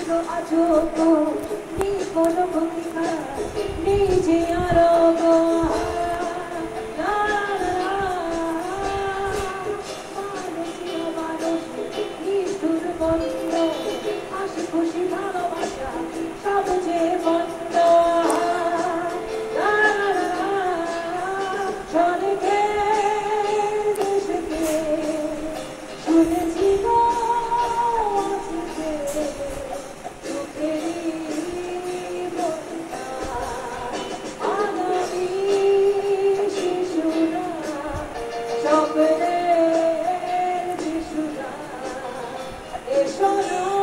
আছো তো নেই কোনো ভূমিকা নেই যে আরো হাসি খুশি ভালোবাসা সব যে বন্ধ চলে দেশকে শুনেছি গো স্বপ্নের শিশুরা এসো